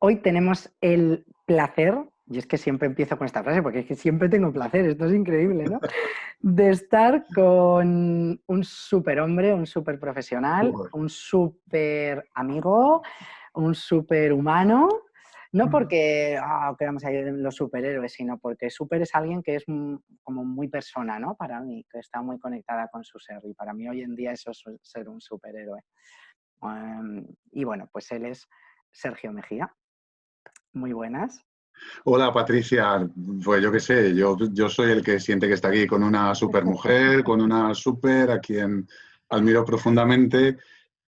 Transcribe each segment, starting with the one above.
Hoy tenemos el placer, y es que siempre empiezo con esta frase, porque es que siempre tengo placer, esto es increíble, ¿no? De estar con un superhombre, un super profesional, Joder. un super amigo, un super humano, no porque queramos ir en los superhéroes, sino porque super es alguien que es como muy persona, ¿no? Para mí, que está muy conectada con su ser, y para mí hoy en día eso es ser un superhéroe. Y bueno, pues él es Sergio Mejía. Muy buenas. Hola Patricia, pues yo qué sé, yo soy el que siente que está aquí con una super mujer, con una super a quien admiro profundamente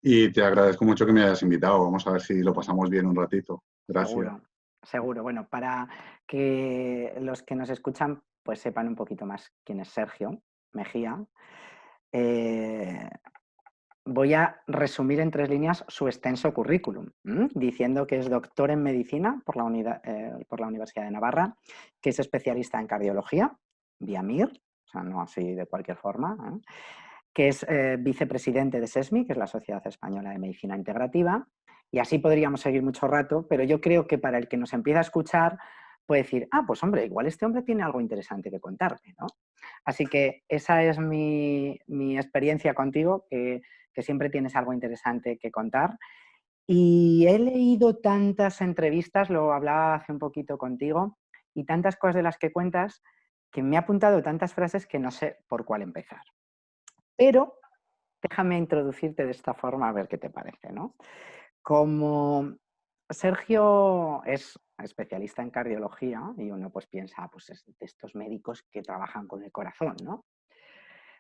y te agradezco mucho que me hayas invitado. Vamos a ver si lo pasamos bien un ratito. Gracias. Seguro, seguro. Bueno, para que los que nos escuchan pues sepan un poquito más quién es Sergio Mejía, eh, voy a resumir en 3 líneas su extenso currículum, diciendo que es doctor en medicina por la Universidad de Navarra, que es especialista en cardiología, vía MIR, o sea, no así de cualquier forma, que es vicepresidente de SESMI, que es la Sociedad Española de Medicina Integrativa, y así podríamos seguir mucho rato, pero yo creo que para el que nos empieza a escuchar puede decir, pues hombre, igual este hombre tiene algo interesante que contarme, ¿no? Así que esa es mi experiencia contigo, que siempre tienes algo interesante que contar. Y he leído tantas entrevistas, lo hablaba hace un poquito contigo, y tantas cosas de las que cuentas, que me he apuntado tantas frases que no sé por cuál empezar. Pero déjame introducirte de esta forma a ver qué te parece, ¿no? Como Sergio es especialista en cardiología y uno pues piensa, pues es de estos médicos que trabajan con el corazón, ¿no?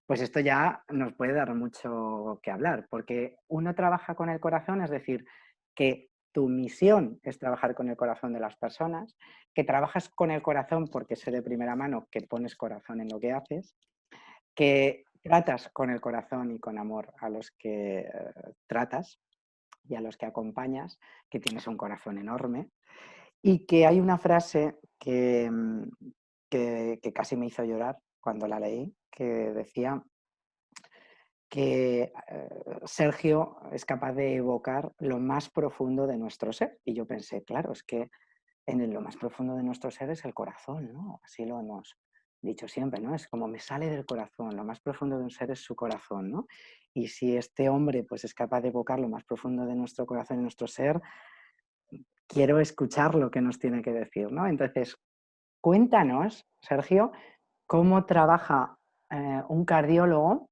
Pues esto ya nos puede dar mucho que hablar, porque uno trabaja con el corazón, es decir, que tu misión es trabajar con el corazón de las personas, que trabajas con el corazón porque sé de primera mano que pones corazón en lo que haces, que tratas con el corazón y con amor a los que tratas y a los que acompañas, que tienes un corazón enorme, y que hay una frase que casi me hizo llorar cuando la leí, que decía que Sergio es capaz de evocar lo más profundo de nuestro ser. Y yo pensé, claro, es que lo más profundo de nuestro ser es el corazón, ¿no? Así lo hemos dicho siempre, ¿no? Es como me sale del corazón, lo más profundo de un ser es su corazón, ¿no? Y si este hombre pues es capaz de evocar lo más profundo de nuestro corazón y nuestro ser, quiero escuchar lo que nos tiene que decir, ¿no? Entonces, cuéntanos, Sergio, cómo trabaja un cardiólogo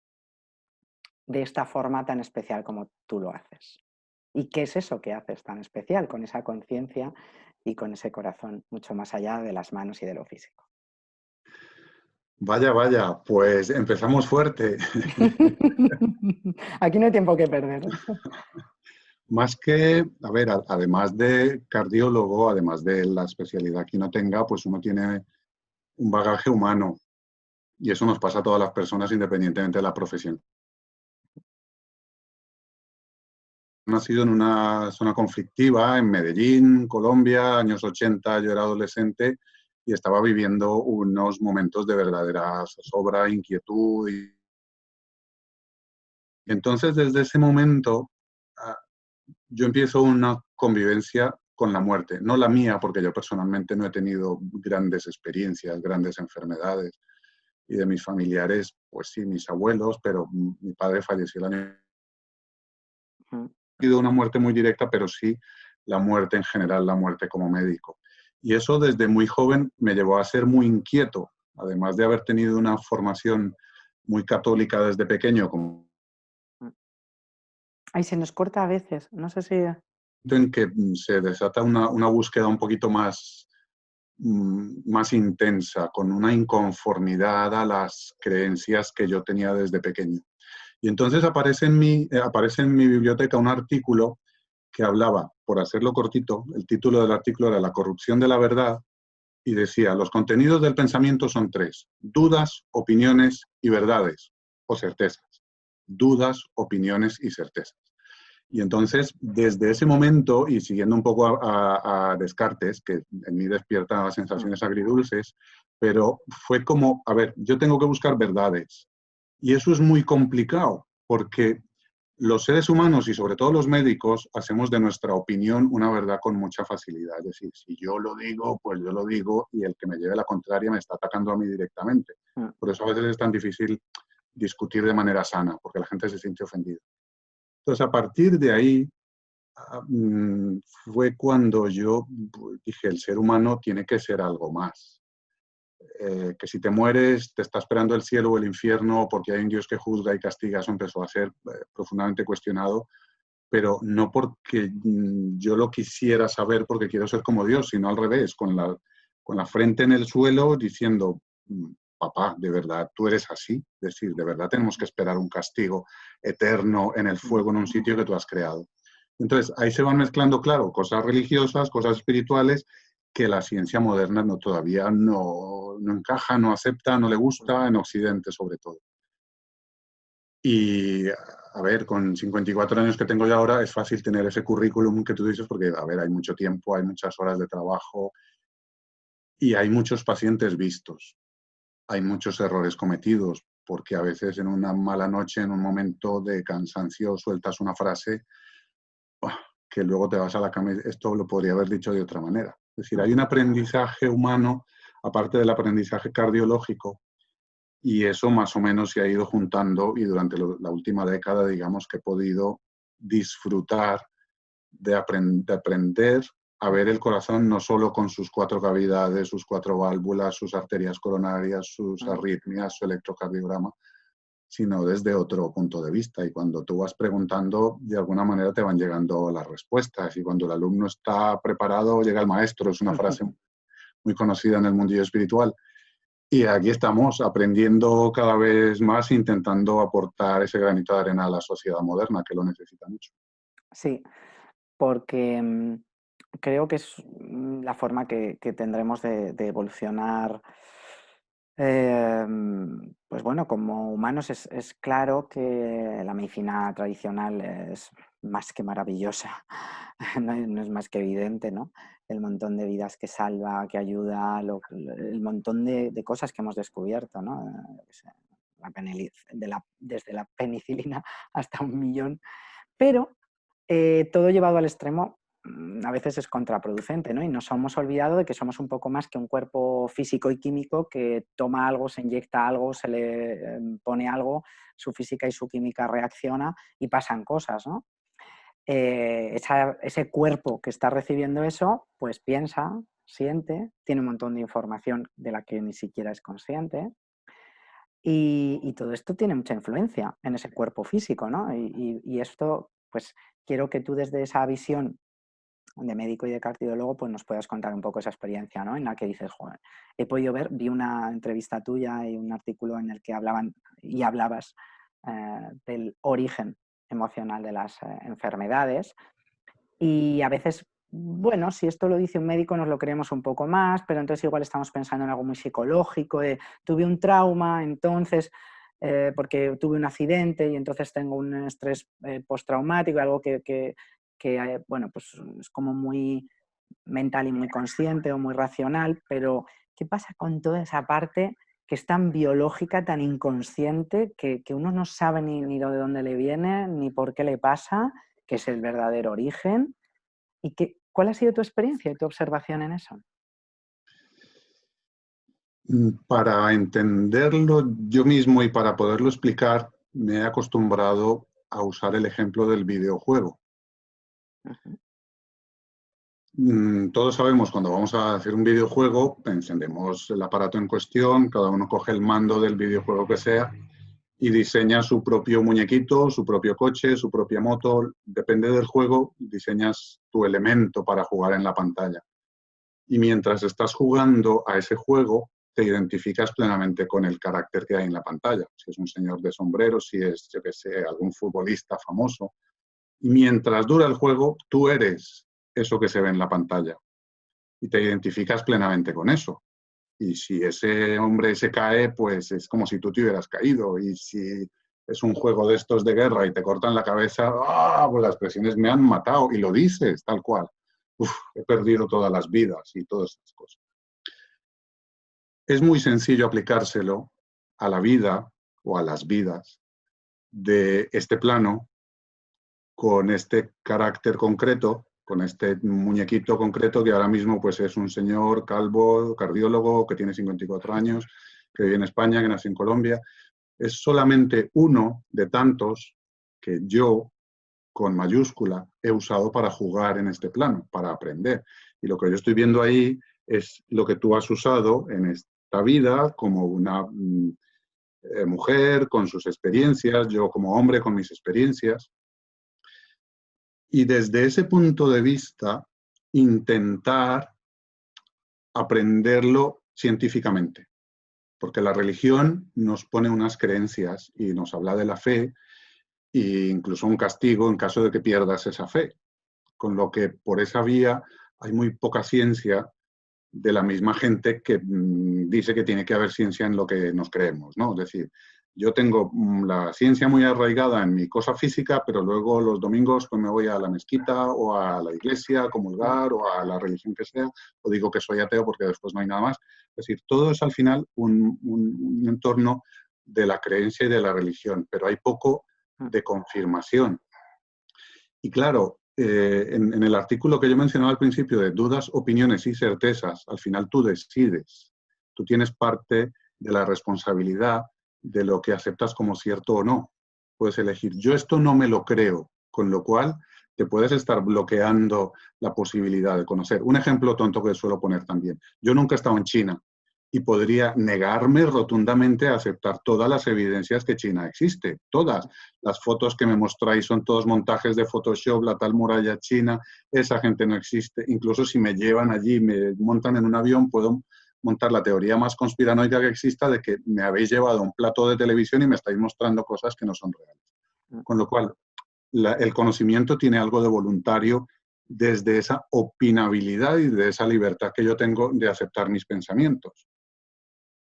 de esta forma tan especial como tú lo haces. ¿Y qué es eso que haces tan especial con esa conciencia y con ese corazón mucho más allá de las manos y de lo físico? Vaya, vaya, pues empezamos fuerte. Aquí no hay tiempo que perder. Más que, a ver, además de cardiólogo, además de la especialidad que uno tenga, pues uno tiene un bagaje humano y eso nos pasa a todas las personas independientemente de la profesión. Nacido en una zona conflictiva, en Medellín, Colombia, años 80, yo era adolescente y estaba viviendo unos momentos de verdadera zozobra, inquietud. Y entonces, desde ese momento, ah, yo empiezo una convivencia con la muerte, no la mía, porque yo personalmente no he tenido grandes experiencias, grandes enfermedades, y de mis familiares, pues sí, mis abuelos, pero mi padre falleció el año. Ha sido una muerte muy directa, pero sí la muerte en general, la muerte como médico. Y eso desde muy joven me llevó a ser muy inquieto, además de haber tenido una formación muy católica desde pequeño, como Ay, se nos corta a veces, no sé si... en que se desata una búsqueda un poquito más intensa, con una inconformidad a las creencias que yo tenía desde pequeño. Y entonces aparece en mi biblioteca un artículo que hablaba, por hacerlo cortito, el título del artículo era La corrupción de la verdad, y decía, los contenidos del pensamiento son tres: dudas, opiniones y verdades, o certezas. Dudas, opiniones y certezas. Y entonces, desde ese momento, y siguiendo un poco a Descartes, que en mí despierta sensaciones agridulces, pero fue como, a ver, yo tengo que buscar verdades. Y eso es muy complicado, porque los seres humanos y sobre todo los médicos hacemos de nuestra opinión una verdad con mucha facilidad. Es decir, si yo lo digo, pues yo lo digo y el que me lleve la contraria me está atacando a mí directamente. Mm. Por eso a veces es tan difícil discutir de manera sana, porque la gente se siente ofendida. Entonces, a partir de ahí fue cuando yo dije, el ser humano tiene que ser algo más. Que si te mueres te está esperando el cielo o el infierno porque hay un Dios que juzga y castiga, eso empezó a ser profundamente cuestionado, pero no porque yo lo quisiera saber porque quiero ser como Dios, sino al revés, con la frente en el suelo diciendo, papá, de verdad tú eres así, es decir, de verdad tenemos que esperar un castigo eterno en el fuego en un sitio que tú has creado. Entonces, ahí se van mezclando, claro, cosas religiosas, cosas espirituales, que la ciencia moderna todavía no encaja, no acepta, no le gusta, en Occidente sobre todo. Y, a ver, con 54 años que tengo ya ahora, es fácil tener ese currículum que tú dices, porque, a ver, hay mucho tiempo, hay muchas horas de trabajo y hay muchos pacientes vistos, hay muchos errores cometidos, porque a veces en una mala noche, en un momento de cansancio, sueltas una frase que luego te vas a la cama y esto lo podría haber dicho de otra manera. Es decir, hay un aprendizaje humano, aparte del aprendizaje cardiológico, y eso más o menos se ha ido juntando y durante la última década, digamos, que he podido disfrutar de aprender a ver el corazón no solo con sus 4 cavidades, sus 4 válvulas, sus arterias coronarias, sus arritmias, su electrocardiograma, sino desde otro punto de vista. Y cuando tú vas preguntando, de alguna manera te van llegando las respuestas. Y cuando el alumno está preparado, llega el maestro. Es una frase muy conocida en el mundillo espiritual. Y aquí estamos aprendiendo cada vez más, intentando aportar ese granito de arena a la sociedad moderna, que lo necesita mucho. Sí, porque creo que es la forma que tendremos de evolucionar. Pues bueno, como humanos es claro que la medicina tradicional es más que maravillosa, no es más que evidente, ¿no? El montón de vidas que salva, que ayuda, el montón de cosas que hemos descubierto, ¿no? Desde la penicilina hasta 1 millón, pero todo llevado al extremo a veces es contraproducente, ¿no? Y nos hemos olvidado de que somos un poco más que un cuerpo físico y químico que toma algo, se inyecta algo, se le pone algo, su física y su química reacciona y pasan cosas, ¿no? Ese cuerpo que está recibiendo eso, pues piensa, siente, tiene un montón de información de la que ni siquiera es consciente. Y todo esto tiene mucha influencia en ese cuerpo físico, ¿no? Y esto, pues quiero que tú desde esa visión de médico y de cardiólogo, pues nos puedas contar un poco esa experiencia, ¿no? En la que dices, joder, he podido ver, vi una entrevista tuya y un artículo en el que hablabas del origen emocional de las enfermedades y a veces, bueno, si esto lo dice un médico nos lo creemos un poco más, pero entonces igual estamos pensando en algo muy psicológico, tuve un trauma, entonces, porque tuve un accidente y entonces tengo un estrés postraumático, algo que bueno, pues es como muy mental y muy consciente o muy racional, pero ¿qué pasa con toda esa parte que es tan biológica, tan inconsciente, que uno no sabe ni de dónde le viene, ni por qué le pasa, que es el verdadero origen? ¿Y cuál ha sido tu experiencia y tu observación en eso? Para entenderlo yo mismo y para poderlo explicar, me he acostumbrado a usar el ejemplo del videojuego. Ujú. Todos sabemos cuando vamos a hacer un videojuego, encendemos el aparato en cuestión, cada uno coge el mando del videojuego que sea y diseña su propio muñequito, su propio coche, su propia moto. Depende del juego, diseñas tu elemento para jugar en la pantalla. Y mientras estás jugando a ese juego, te identificas plenamente con el carácter que hay en la pantalla. Si es un señor de sombrero, si es, yo qué sé, algún futbolista famoso. Y mientras dura el juego, tú eres eso que se ve en la pantalla y te identificas plenamente con eso. Y si ese hombre se cae, pues es como si tú te hubieras caído. Y si es un juego de estos de guerra y te cortan la cabeza, ¡ah! Pues las expresiones me han matado. Y lo dices tal cual. Uf, he perdido todas las vidas y todas esas cosas. Es muy sencillo aplicárselo a la vida o a las vidas de este plano con este carácter concreto, con este muñequito concreto que ahora mismo pues, es un señor calvo, cardiólogo, que tiene 54 años, que vive en España, que nació en Colombia. Es solamente uno de tantos que yo, con mayúscula, he usado para jugar en este plano, para aprender. Y lo que yo estoy viendo ahí es lo que tú has usado en esta vida como una mujer con sus experiencias, yo como hombre con mis experiencias. Y desde ese punto de vista, intentar aprenderlo científicamente. Porque la religión nos pone unas creencias y nos habla de la fe e incluso un castigo en caso de que pierdas esa fe. Con lo que por esa vía hay muy poca ciencia de la misma gente que dice que tiene que haber ciencia en lo que nos creemos, ¿no? Es decir, yo tengo la ciencia muy arraigada en mi cosa física, pero luego los domingos pues me voy a la mezquita o a la iglesia a comulgar o a la religión que sea, o digo que soy ateo porque después no hay nada más. Es decir, todo es al final un entorno de la creencia y de la religión, pero hay poco de confirmación. Y claro, en el artículo que yo mencionaba al principio de dudas, opiniones y certezas, al final tú decides. Tú tienes parte de la responsabilidad de lo que aceptas como cierto o no. Puedes elegir, yo esto no me lo creo, con lo cual te puedes estar bloqueando la posibilidad de conocer. Un ejemplo tonto que suelo poner también. Yo nunca he estado en China y podría negarme rotundamente a aceptar todas las evidencias que China existe, todas. Las fotos que me mostráis son todos montajes de Photoshop, la tal muralla china, esa gente no existe. Incluso si me llevan allí, me montan en un avión, puedo montar la teoría más conspiranoica que exista de que me habéis llevado a un plató de televisión y me estáis mostrando cosas que no son reales. Con lo cual, el conocimiento tiene algo de voluntario desde esa opinabilidad y de esa libertad que yo tengo de aceptar mis pensamientos.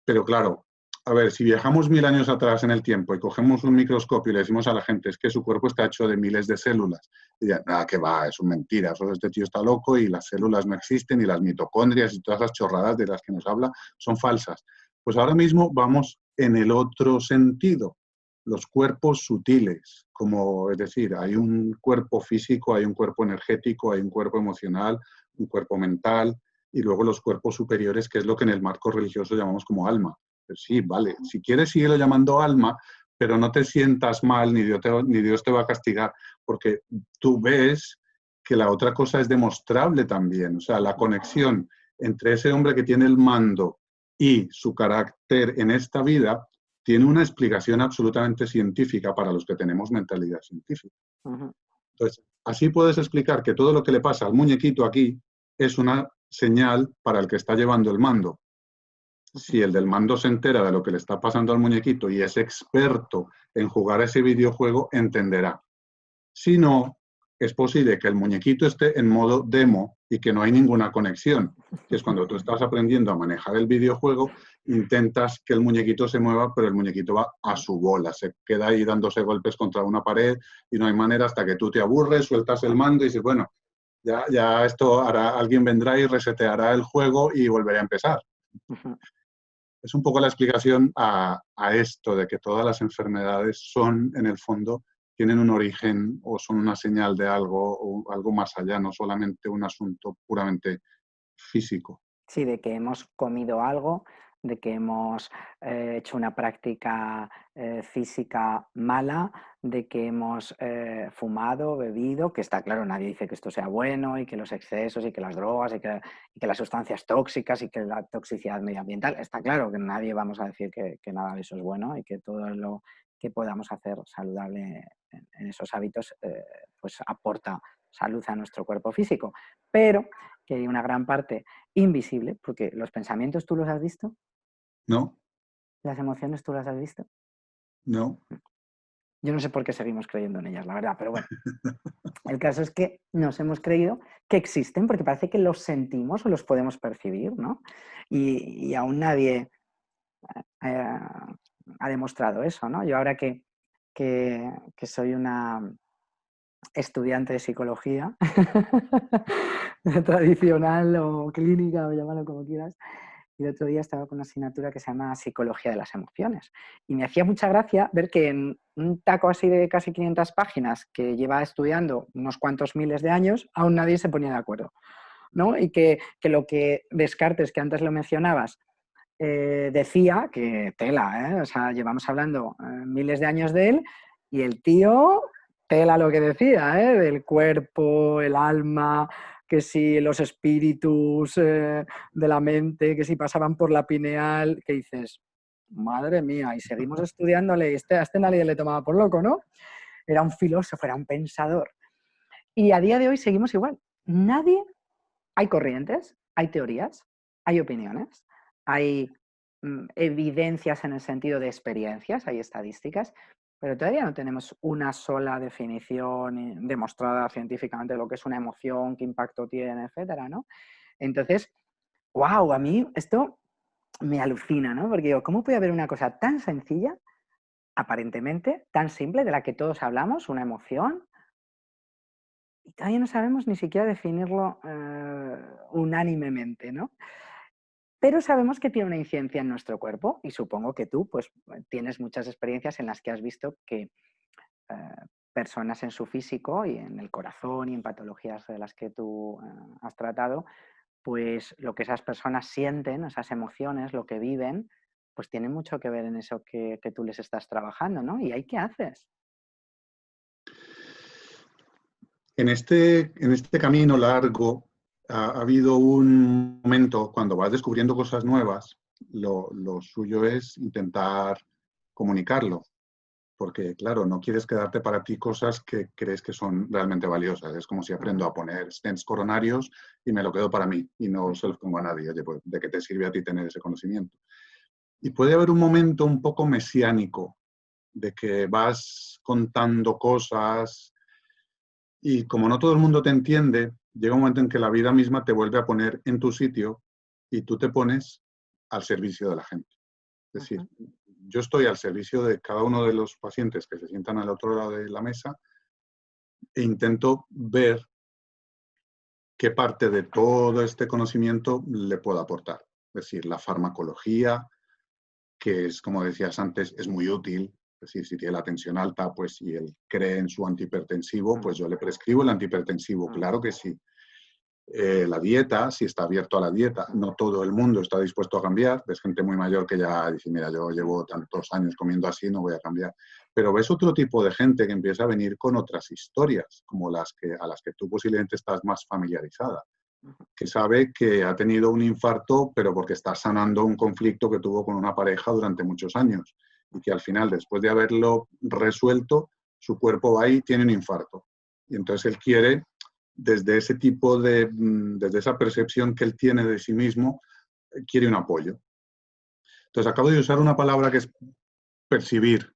Pero claro, a ver, si viajamos 1000 años atrás en el tiempo y cogemos un microscopio y le decimos a la gente es que su cuerpo está hecho de miles de células, y dirán, nada, que va, es una mentira, solo este tío está loco y las células no existen y las mitocondrias y todas las chorradas de las que nos habla son falsas. Pues ahora mismo vamos en el otro sentido, los cuerpos sutiles, como es decir, hay un cuerpo físico, hay un cuerpo energético, hay un cuerpo emocional, un cuerpo mental, y luego los cuerpos superiores, que es lo que en el marco religioso llamamos como alma. Pues sí, vale, si quieres síguelo llamando alma, pero no te sientas mal, ni Dios te va a castigar, porque tú ves que la otra cosa es demostrable también. O sea, la conexión entre ese hombre que tiene el mando y su carácter en esta vida tiene una explicación absolutamente científica para los que tenemos mentalidad científica. Entonces, así puedes explicar que todo lo que le pasa al muñequito aquí es una señal para el que está llevando el mando. Si el del mando se entera de lo que le está pasando al muñequito y es experto en jugar ese videojuego, entenderá. Si no, es posible que el muñequito esté en modo demo y que no hay ninguna conexión, que es cuando tú estás aprendiendo a manejar el videojuego, intentas que el muñequito se mueva, pero el muñequito va a su bola, se queda ahí dándose golpes contra una pared y no hay manera hasta que tú te aburres, sueltas el mando y dices, bueno, ya esto hará, alguien vendrá y reseteará el juego y volverá a empezar. Es un poco la explicación a esto de que todas las enfermedades son, en el fondo, tienen un origen o son una señal de algo o algo más allá, no solamente un asunto puramente físico. Sí, de que hemos comido algo, de que hemos hecho una práctica física mala, de que hemos fumado, bebido, que está claro, nadie dice que esto sea bueno y que los excesos y que las drogas y que las sustancias tóxicas y que la toxicidad medioambiental, está claro que nadie vamos a decir que nada de eso es bueno y que todo lo que podamos hacer saludable en esos hábitos pues aporta salud a nuestro cuerpo físico, pero que hay una gran parte invisible, porque los pensamientos tú los has visto, ¿No? las emociones tú las has visto. ¿No? Yo no sé por qué seguimos creyendo en ellas, la verdad, pero bueno, el caso es que nos hemos creído que existen porque parece que los sentimos o los podemos percibir, ¿no? Y aún nadie ha demostrado eso, ¿no? Yo ahora que soy una estudiante de psicología tradicional o clínica o llamarlo como quieras, y el otro día estaba con una asignatura que se llama Psicología de las Emociones. Y me hacía mucha gracia ver que en un taco así de casi 500 páginas que lleva estudiando unos cuantos miles de años, aún nadie se ponía de acuerdo, ¿no? Y que lo que Descartes, que antes lo mencionabas, decía, que tela, ¿eh? O sea, llevamos hablando miles de años de él, y el tío, tela lo que decía, ¿eh? Del cuerpo, el alma, que si los espíritus de la mente, que si pasaban por la pineal, que dices, madre mía, y seguimos estudiándole, y a este nadie le tomaba por loco, ¿no? Era un filósofo, era un pensador. Y a día de hoy seguimos igual. Nadie, hay corrientes, hay teorías, hay opiniones, hay evidencias en el sentido de experiencias, hay estadísticas, pero todavía no tenemos una sola definición demostrada científicamente de lo que es una emoción, qué impacto tiene, etcétera, ¿no? Entonces, wow, a mí esto me alucina, ¿no? Porque digo, ¿cómo puede haber una cosa tan sencilla, aparentemente tan simple, de la que todos hablamos, una emoción, y todavía no sabemos ni siquiera definirlo unánimemente, ¿no? Pero sabemos que tiene una incidencia en nuestro cuerpo, y supongo que tú pues, tienes muchas experiencias en las que has visto que personas en su físico y en el corazón y en patologías de las que tú has tratado, pues lo que esas personas sienten, esas emociones, lo que viven, pues tiene mucho que ver en eso que tú les estás trabajando, ¿no? ¿Y ahí qué haces? En este camino largo ha habido un momento cuando vas descubriendo cosas nuevas, lo suyo es intentar comunicarlo, porque claro, no quieres quedarte para ti cosas que crees que son realmente valiosas. Es como si aprendo a poner stents coronarios y me lo quedo para mí y no se los pongo a nadie. Oye, pues, ¿de qué te sirve a ti tener ese conocimiento? Y puede haber un momento un poco mesiánico de que vas contando cosas y como no todo el mundo te entiende, llega un momento en que la vida misma te vuelve a poner en tu sitio y tú te pones al servicio de la gente. Es decir, yo estoy al servicio de cada uno de los pacientes que se sientan al otro lado de la mesa e intento ver qué parte de todo este conocimiento le puedo aportar. Es decir, la farmacología, que es, como decías antes, es muy útil. Es decir, si tiene la tensión alta, pues si él cree en su antihipertensivo, pues yo le prescribo el antihipertensivo, claro que sí. La dieta, si está abierto a la dieta, no todo el mundo está dispuesto a cambiar. Ves gente muy mayor que ya dice, mira, yo llevo tantos años comiendo así, no voy a cambiar. Pero ves otro tipo de gente que empieza a venir con otras historias, como a las que tú posiblemente estás más familiarizada, que sabe que ha tenido un infarto, pero porque está sanando un conflicto que tuvo con una pareja durante muchos años y que al final, después de haberlo resuelto, su cuerpo va y tiene un infarto. Y entonces él quiere, desde ese tipo desde esa percepción que él tiene de sí mismo, quiere un apoyo. Entonces acabo de usar una palabra que es percibir,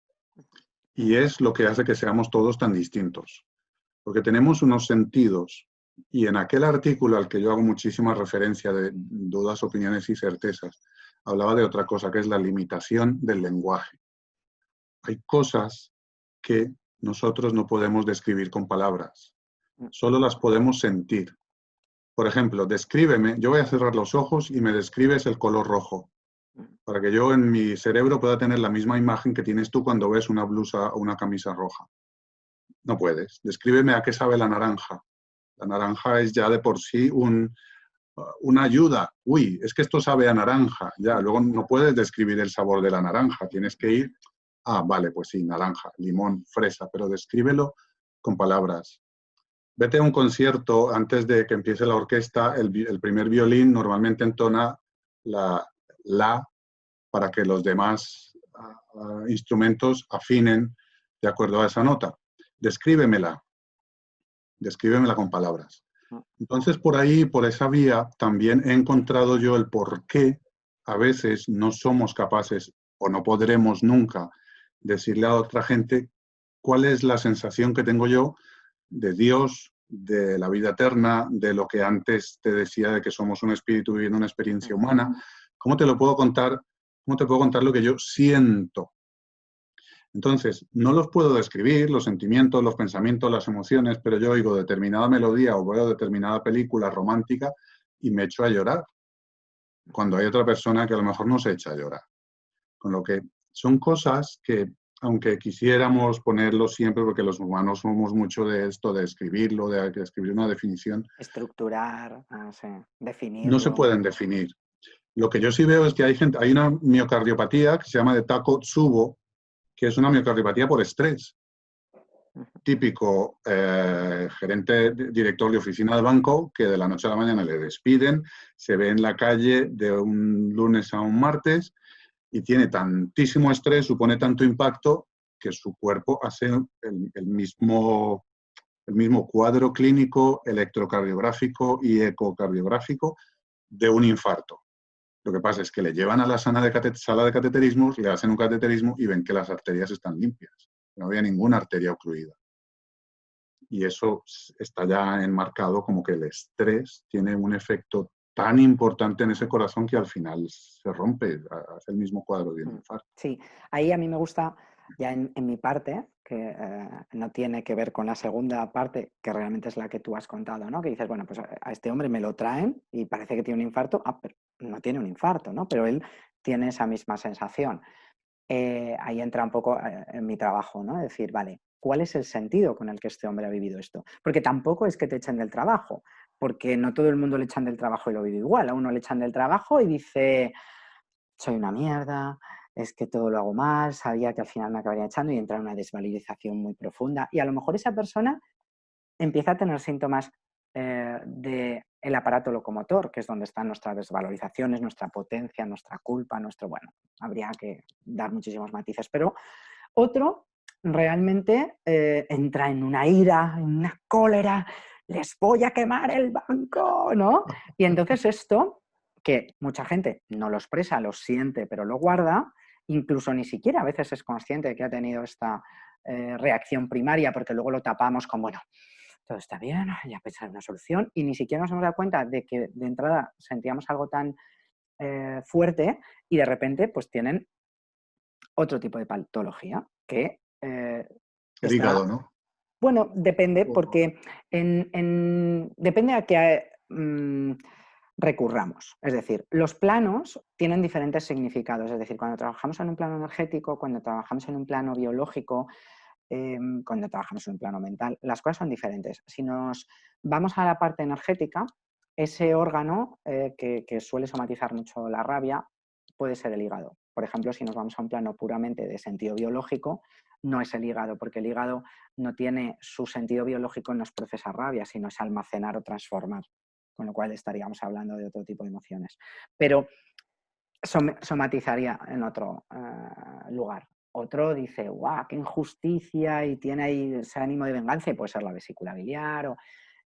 y es lo que hace que seamos todos tan distintos, porque tenemos unos sentidos, y en aquel artículo al que yo hago muchísima referencia de dudas, opiniones y certezas, hablaba de otra cosa, que es la limitación del lenguaje. Hay cosas que nosotros no podemos describir con palabras, solo las podemos sentir. Por ejemplo, descríbeme, yo voy a cerrar los ojos y me describes el color rojo, para que yo en mi cerebro pueda tener la misma imagen que tienes tú cuando ves una blusa o una camisa roja. No puedes. Descríbeme a qué sabe la naranja. La naranja es ya de por sí una ayuda. Uy, es que esto sabe a naranja. Ya, luego no puedes describir el sabor de la naranja. Tienes que ir, vale, pues sí, naranja, limón, fresa, pero descríbelo con palabras. Vete a un concierto, antes de que empiece la orquesta, el primer violín normalmente entona la para que los demás instrumentos afinen de acuerdo a esa nota. Descríbemela con palabras. Entonces, por ahí, por esa vía, también he encontrado yo el por qué a veces no somos capaces o no podremos nunca decirle a otra gente cuál es la sensación que tengo yo de Dios, de la vida eterna, de lo que antes te decía de que somos un espíritu viviendo una experiencia humana. ¿Cómo te lo puedo contar? ¿Cómo te puedo contar lo que yo siento? Entonces, no los puedo describir, los sentimientos, los pensamientos, las emociones, pero yo oigo determinada melodía o veo determinada película romántica y me echo a llorar. cuando hay otra persona que a lo mejor no se echa a llorar. Con lo que son cosas que, aunque quisiéramos ponerlo siempre, porque los humanos somos mucho de esto, de escribirlo, de escribir una definición, Estructurar, sí, no se definirlo. pueden definir. Lo que yo sí veo es que hay una miocardiopatía que se llama de Takotsubo, que es una miocardiopatía por estrés. Típico gerente, director de oficina de banco, que de la noche a la mañana le despiden, se ve en la calle de un lunes a un martes y tiene tantísimo estrés, supone tanto impacto, que su cuerpo hace el mismo cuadro clínico, electrocardiográfico y ecocardiográfico de un infarto. Lo que pasa es que le llevan a la sala de cateterismos, le hacen un cateterismo y ven que las arterias están limpias. No había ninguna arteria ocluida. Y eso está ya enmarcado como que el estrés tiene un efecto tan importante en ese corazón que al final se rompe, hace el mismo cuadro de un infarto. Sí, ahí a mí me gusta, ya en mi parte, que no tiene que ver con la segunda parte, que realmente es la que tú has contado, ¿no? Que dices, bueno, pues a este hombre me lo traen y parece que tiene un infarto, pero no tiene un infarto, ¿no? Pero él tiene esa misma sensación. Ahí entra un poco en mi trabajo, ¿no? Es decir, vale, ¿cuál es el sentido con el que este hombre ha vivido esto? Porque tampoco es que te echen del trabajo, porque no todo el mundo le echan del trabajo y lo vive igual. A uno le echan del trabajo y dice, soy una mierda, es que todo lo hago mal, sabía que al final me acabaría echando y entra en una desvalorización muy profunda. Y a lo mejor esa persona empieza a tener síntomas del aparato locomotor, que es donde están nuestras desvalorizaciones, nuestra potencia, nuestra culpa, bueno, habría que dar muchísimos matices, pero otro realmente entra en una ira, en una cólera, les voy a quemar el banco, ¿no? Y entonces esto, que mucha gente no lo expresa, lo siente, pero lo guarda, incluso ni siquiera a veces es consciente de que ha tenido esta reacción primaria, porque luego lo tapamos con, bueno, todo está bien, ya pensar en una solución, y ni siquiera nos hemos dado cuenta de que de entrada sentíamos algo tan fuerte y de repente pues tienen otro tipo de patología que El hígado, está, ¿no? bueno, depende O porque depende a qué recurramos. Es decir, los planos tienen diferentes significados. Es decir, cuando trabajamos en un plano energético, cuando trabajamos en un plano biológico, cuando trabajamos en un plano mental, las cosas son diferentes. Si nos vamos a la parte energética, ese órgano que suele somatizar mucho la rabia puede ser el hígado. Por ejemplo, si nos vamos a un plano puramente de sentido biológico, no es el hígado, porque el hígado no tiene su sentido biológico, no es procesar rabia, sino es almacenar o transformar, con lo cual estaríamos hablando de otro tipo de emociones. Pero somatizaría en otro lugar. Otro dice, guau, qué injusticia, y tiene ahí ese ánimo de venganza, y puede ser la vesícula biliar.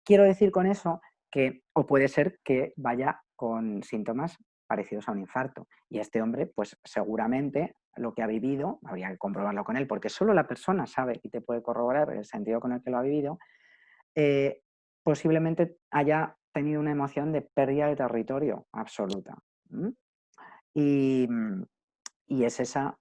Quiero decir con eso que, o puede ser que vaya con síntomas parecidos a un infarto. Y este hombre, pues seguramente lo que ha vivido, habría que comprobarlo con él, porque solo la persona sabe y te puede corroborar el sentido con el que lo ha vivido, eh, posiblemente haya tenido una emoción de pérdida de territorio absoluta. ¿M? Y, y es esa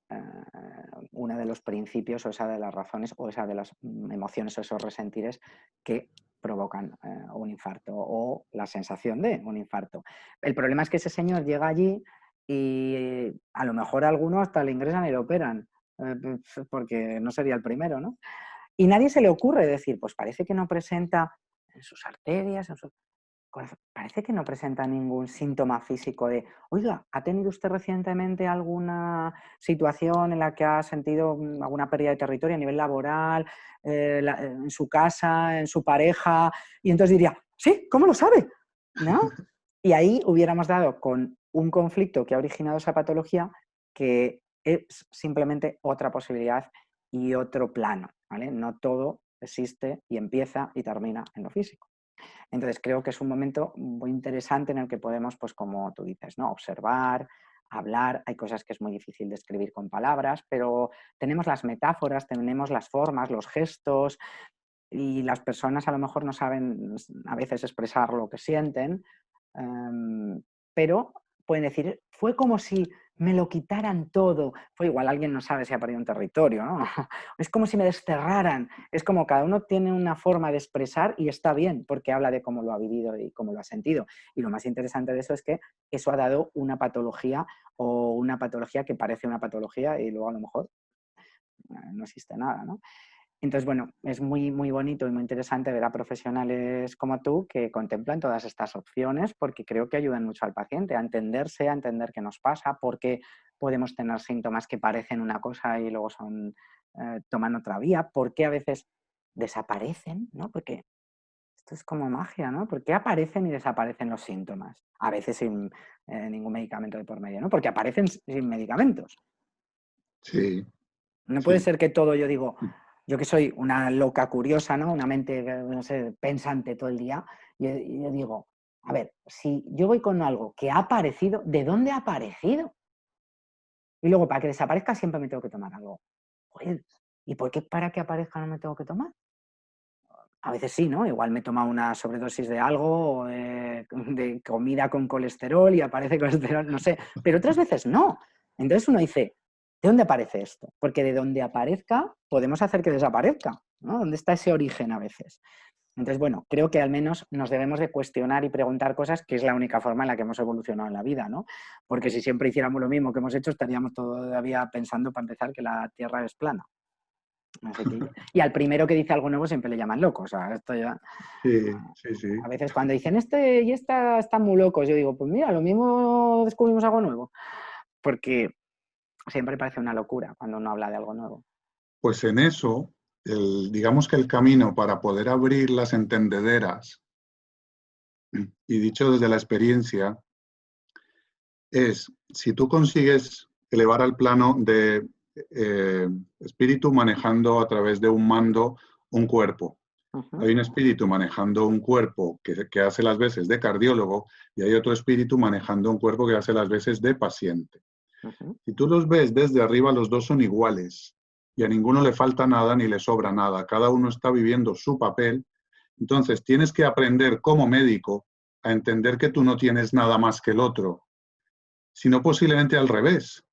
una de los principios o esa de las razones o esa de las emociones o esos resentires que provocan un infarto o la sensación de un infarto. El problema es que ese señor llega allí y a lo mejor a alguno hasta le ingresan y le operan, porque no sería el primero, ¿no? Y nadie se le ocurre decir, pues parece que no presenta en sus arterias, parece que no presenta ningún síntoma físico de, oiga, ¿ha tenido usted recientemente alguna situación en la que ha sentido alguna pérdida de territorio a nivel laboral, en su casa, en su pareja? Y entonces diría, sí, ¿cómo lo sabe? ¿No? Y ahí hubiéramos dado con un conflicto que ha originado esa patología, que es simplemente otra posibilidad y otro plano, ¿vale? No todo existe y empieza y termina en lo físico. Entonces creo que es un momento muy interesante en el que podemos, pues como tú dices, ¿no? Observar, hablar. Hay cosas que es muy difícil describir con palabras, pero tenemos las metáforas, tenemos las formas, los gestos, y las personas a lo mejor no saben a veces expresar lo que sienten, pero pueden decir, fue como si me lo quitaran todo. Fue igual, alguien no sabe si ha perdido un territorio, ¿no? Es como si me desterraran. Es como cada uno tiene una forma de expresar y está bien, porque habla de cómo lo ha vivido y cómo lo ha sentido. Y lo más interesante de eso es que eso ha dado una patología o una patología que parece una patología y luego a lo mejor no existe nada, ¿no? Entonces, bueno, es muy, muy bonito y muy interesante ver a profesionales como tú que contemplan todas estas opciones porque creo que ayudan mucho al paciente a entenderse, a entender qué nos pasa, por qué podemos tener síntomas que parecen una cosa y luego toman otra vía, por qué a veces desaparecen, ¿no? Porque esto es como magia, ¿no? ¿Por qué aparecen y desaparecen los síntomas? A veces sin ningún medicamento de por medio, ¿no? Porque aparecen sin medicamentos. Sí, No puede sí. ser que todo, yo digo, yo que soy una loca curiosa, ¿no? Una mente, no sé, pensante todo el día, y yo digo, a ver, si yo voy con algo que ha aparecido, ¿de dónde ha aparecido? Y luego, para que desaparezca, siempre me tengo que tomar algo. Joder, ¿y por qué para que aparezca no me tengo que tomar? A veces sí, ¿no? Igual me he tomado una sobredosis de algo, o de comida con colesterol y aparece colesterol, no sé. Pero otras veces no. Entonces uno dice, ¿de dónde aparece esto? Porque de donde aparezca podemos hacer que desaparezca, ¿no? ¿Dónde está ese origen a veces? Entonces, bueno, creo que al menos nos debemos de cuestionar y preguntar cosas, que es la única forma en la que hemos evolucionado en la vida, ¿no? Porque si siempre hiciéramos lo mismo que hemos hecho, estaríamos todavía pensando, para empezar, que la Tierra es plana. Así que, y al primero que dice algo nuevo siempre le llaman loco. O sea, esto ya. Sí, sí, sí. A veces cuando dicen este y esta están muy locos, yo digo, pues mira, lo mismo descubrimos algo nuevo. Porque siempre parece una locura cuando uno habla de algo nuevo. Pues en eso, digamos que el camino para poder abrir las entendederas, y dicho desde la experiencia, es si tú consigues elevar al plano de espíritu manejando a través de un mando un cuerpo. Uh-huh. Hay un espíritu manejando un cuerpo que hace las veces de cardiólogo y hay otro espíritu manejando un cuerpo que hace las veces de paciente. Uh-huh. Si tú los ves desde arriba, los dos son iguales y a ninguno le falta nada ni le sobra nada. Cada uno está viviendo su papel. Entonces, tienes que aprender como médico a entender que tú no tienes nada más que el otro, sino posiblemente al revés.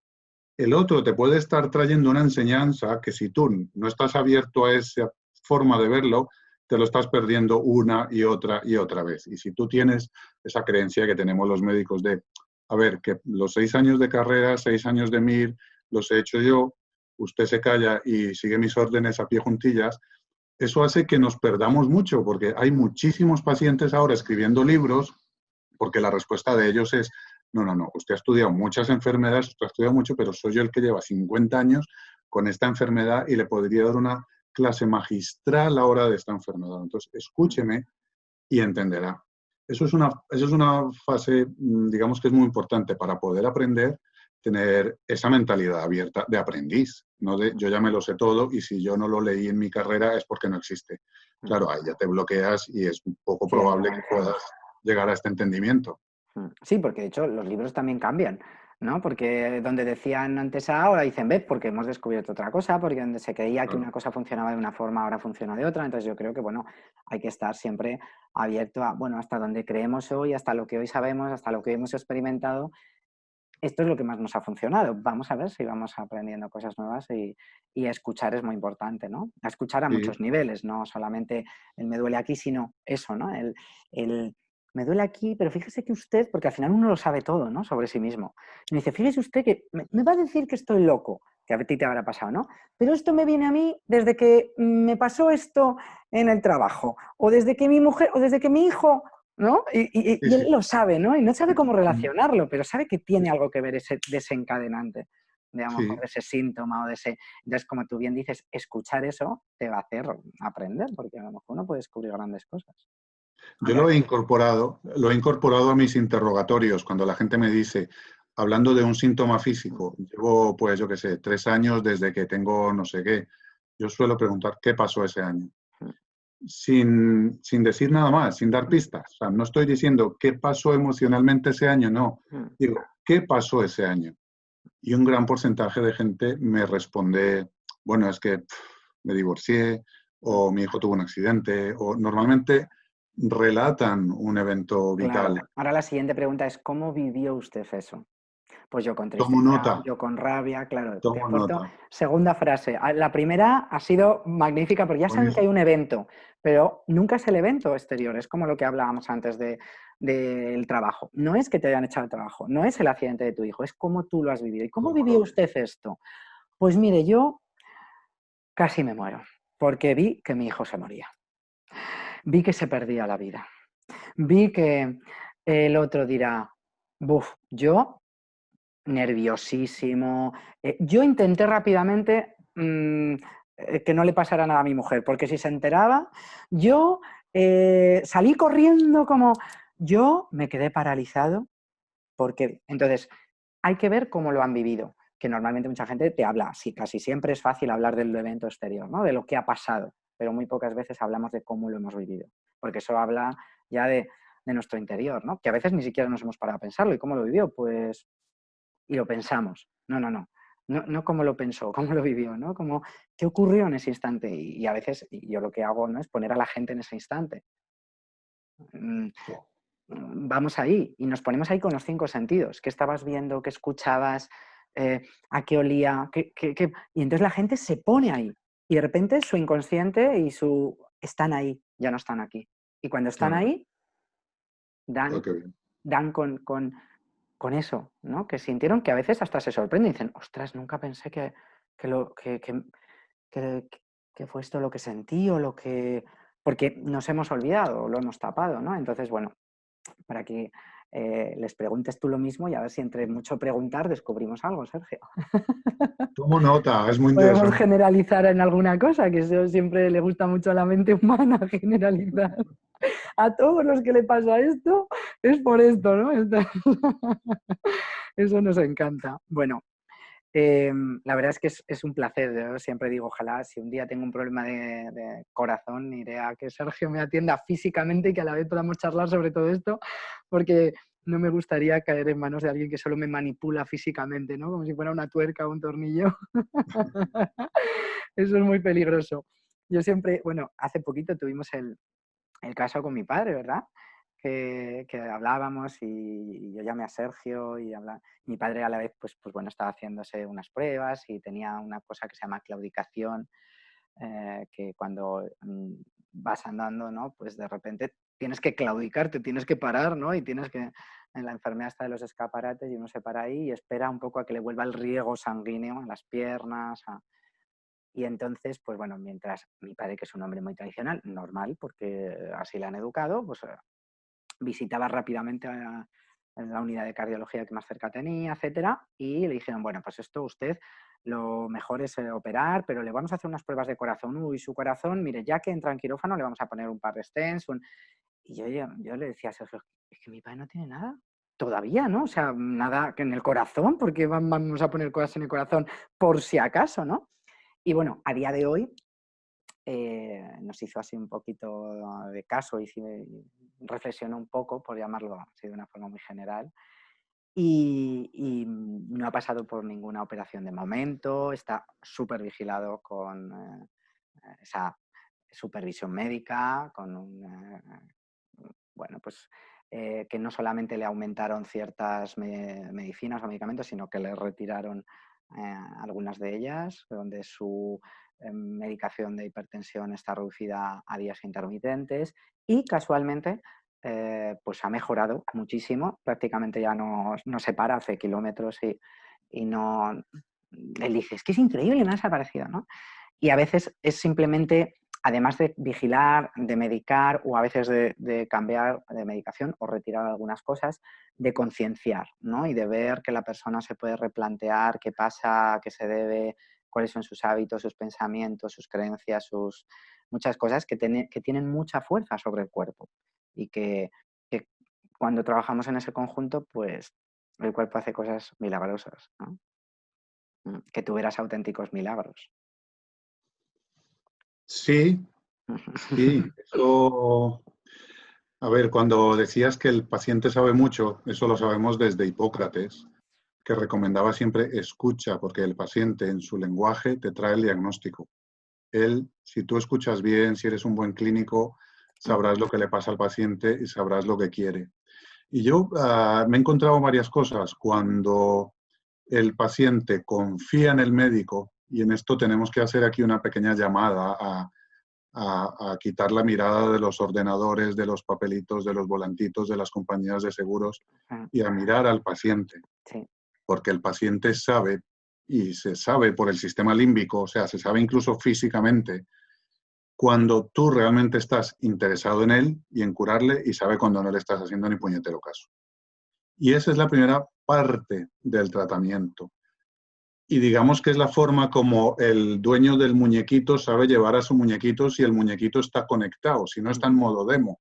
El otro te puede estar trayendo una enseñanza que si tú no estás abierto a esa forma de verlo, te lo estás perdiendo una y otra vez. Y si tú tienes esa creencia que tenemos los médicos de, a ver, que los 6 años de carrera, 6 años de MIR, los he hecho yo, usted se calla y sigue mis órdenes a pie juntillas, eso hace que nos perdamos mucho, porque hay muchísimos pacientes ahora escribiendo libros, porque la respuesta de ellos es, no, no, no, usted ha estudiado muchas enfermedades, usted ha estudiado mucho, pero soy yo el que lleva 50 años con esta enfermedad y le podría dar una clase magistral ahora de esta enfermedad. Entonces, escúcheme y entenderá. Eso es una fase, digamos que es muy importante para poder aprender, tener esa mentalidad abierta de aprendiz, no de yo ya me lo sé todo y si yo no lo leí en mi carrera es porque no existe. Claro, ahí ya te bloqueas y es poco Sí, ahí probable que avanzamos. puedas llegar a este entendimiento. Sí, porque de hecho los libros también cambian, ¿no? Porque donde decían antes A, ahora dicen B, porque hemos descubierto otra cosa, porque donde se creía que Claro. una cosa funcionaba de una forma, ahora funciona de otra. Entonces yo creo que, bueno, hay que estar siempre abierto a, bueno, hasta donde creemos hoy, hasta lo que hoy sabemos, hasta lo que hemos experimentado. Esto es lo que más nos ha funcionado. Vamos a ver si vamos aprendiendo cosas nuevas y escuchar es muy importante, ¿no? A escuchar a Sí, muchos niveles, no solamente el me duele aquí, sino eso, ¿no? El me duele aquí, pero fíjese que usted, porque al final uno lo sabe todo, ¿no? Sobre sí mismo. Y me dice, fíjese usted que me va a decir que estoy loco, que a ti te habrá pasado, ¿no? Pero esto me viene a mí desde que me pasó esto en el trabajo, o desde que mi mujer, o desde que mi hijo, ¿no? sí, Y él sí. lo sabe, ¿no? Y no sabe cómo relacionarlo, pero sabe que tiene algo que ver ese desencadenante, de a lo mejor Sí. de ese síntoma o de ese. Entonces, como tú bien dices, escuchar eso te va a hacer aprender, porque a lo mejor uno puede descubrir grandes cosas. A Yo ver, lo he incorporado a mis interrogatorios cuando la gente me dice, hablando de un síntoma físico, llevo, pues, yo qué sé, 3 años desde que tengo no sé qué. Yo suelo preguntar, ¿qué pasó ese año? Sin decir nada más, sin dar pistas. O sea, no estoy diciendo qué pasó emocionalmente ese año, no. Digo, ¿qué pasó ese año? Y un gran porcentaje de gente me responde, bueno, es que me divorcié o mi hijo tuvo un accidente o normalmente relatan un evento claro. vital. Ahora la siguiente pregunta es, ¿cómo vivió usted eso? Pues yo con Tomo tristeza, nota, yo con rabia, claro, te tomo aporto. nota. Segunda frase. La primera ha sido magnífica porque ya saben que hay Buenísimo. un evento, pero nunca es el evento exterior, es como lo que hablábamos antes del trabajo. No es que te hayan echado el trabajo, no es el accidente de tu hijo, es cómo tú lo has vivido. ¿Y cómo ¿Cómo vivió lo ves? usted esto? Pues mire, yo casi me muero porque vi que mi hijo se moría, vi que se perdía la vida, vi que el otro dirá, buf, yo nerviosísimo. Yo intenté rápidamente que no le pasara nada a mi mujer, porque si se enteraba, yo salí corriendo como... Yo me quedé paralizado porque, entonces, hay que ver cómo lo han vivido, que normalmente mucha gente te habla, sí, casi siempre es fácil hablar del evento exterior, ¿no? De lo que ha pasado, pero muy pocas veces hablamos de cómo lo hemos vivido, porque eso habla ya de nuestro interior, ¿no? Que a veces ni siquiera nos hemos parado a pensarlo. ¿Y cómo lo vivió? Pues y lo pensamos. No, no, no. No, no cómo lo pensó, cómo lo vivió, ¿no? Como, ¿qué ocurrió en ese instante? Y a veces yo lo que hago, ¿no?, es poner a la gente en ese instante. Mm, Vamos ahí y nos ponemos ahí con los 5 sentidos. ¿Qué estabas viendo? ¿Qué escuchabas? ¿A qué olía? Y entonces la gente se pone ahí. Y de repente su inconsciente y su... están ahí, ya no están aquí. Y cuando están Claro, ahí, claro dan, que bien. dan con eso, ¿no? Que sintieron, que a veces hasta se sorprenden y dicen, ostras, nunca pensé que, lo, que, que fue esto lo que sentí o lo que... Porque nos hemos olvidado o lo hemos tapado, ¿no? Entonces, bueno, para que les preguntes tú lo mismo y a ver si entre mucho preguntar descubrimos algo, Sergio. Tomo nota, es muy Podemos interesante. generalizar en alguna cosa, que eso siempre le gusta mucho a la mente humana, generalizar. A todos los que le pasa esto es por esto, ¿no? Eso nos encanta. Bueno, la verdad es que es un placer. Yo siempre digo, ojalá si un día tengo un problema de corazón, iré a que Sergio me atienda físicamente y que a la vez podamos charlar sobre todo esto, porque no me gustaría caer en manos de alguien que solo me manipula físicamente, ¿no? Como si fuera una tuerca o un tornillo. Eso es muy peligroso. Yo siempre, bueno, hace poquito tuvimos el caso con mi padre, ¿verdad? Que hablábamos y yo llamé a Sergio y mi padre a la vez, pues bueno, estaba haciéndose unas pruebas y tenía una cosa que se llama claudicación, que cuando vas andando, ¿no? Pues de repente tienes que claudicar, te tienes que parar, ¿no? Y tienes que, en la enfermedad está de los escaparates y uno se para ahí y espera un poco a que le vuelva el riego sanguíneo a las piernas, y entonces, pues bueno, mientras mi padre, que es un hombre muy tradicional, normal, porque así le han educado, pues visitaba rápidamente a la unidad de cardiología que más cerca tenía, etcétera, y le dijeron, bueno, pues esto usted lo mejor es operar, pero le vamos a hacer unas pruebas de corazón. Uy, su corazón, mire, ya que entra en quirófano le vamos a poner un par de stents. Y yo le decía a Sergio, es que mi padre no tiene nada. Todavía, ¿no? O sea, nada que en el corazón, porque vamos a poner cosas en el corazón por si acaso, ¿no? Y bueno, a día de hoy nos hizo así un poquito de caso y reflexionó un poco, por llamarlo así de una forma muy general, y no ha pasado por ninguna operación de momento, está súper vigilado con esa supervisión médica, con bueno, pues que no solamente le aumentaron ciertas medicinas o medicamentos, sino que le retiraron algunas de ellas, donde su medicación de hipertensión está reducida a días intermitentes y casualmente pues ha mejorado muchísimo, prácticamente ya no se para, hace kilómetros y no... Él dice, es que es increíble, no ha desaparecido, ¿no? Y a veces es simplemente, además de vigilar, de medicar o a veces de cambiar de medicación o retirar algunas cosas, de concienciar, ¿no? Y de ver que la persona se puede replantear qué pasa, a qué se debe, cuáles son sus hábitos, sus pensamientos, sus creencias, muchas cosas que tienen mucha fuerza sobre el cuerpo y que cuando trabajamos en ese conjunto, pues el cuerpo hace cosas milagrosas, ¿no? Que tú verás auténticos milagros. Sí, sí, eso. A ver, cuando decías que el paciente sabe mucho, eso lo sabemos desde Hipócrates, que recomendaba siempre escucha, porque el paciente en su lenguaje te trae el diagnóstico. Él, si tú escuchas bien, si eres un buen clínico, sabrás lo que le pasa al paciente y sabrás lo que quiere. Y yo me he encontrado varias cosas cuando el paciente confía en el médico, y en esto tenemos que hacer aquí una pequeña llamada a quitar la mirada de los ordenadores, de los papelitos, de los volantitos de las compañías de seguros y a mirar al paciente. Sí. Porque el paciente sabe, y se sabe por el sistema límbico, o sea, se sabe incluso físicamente, cuando tú realmente estás interesado en él y en curarle, y sabe cuando no le estás haciendo ni puñetero caso. Y esa es la primera parte del tratamiento. Y digamos que es la forma como el dueño del muñequito sabe llevar a su muñequito si el muñequito está conectado, si no está en modo demo.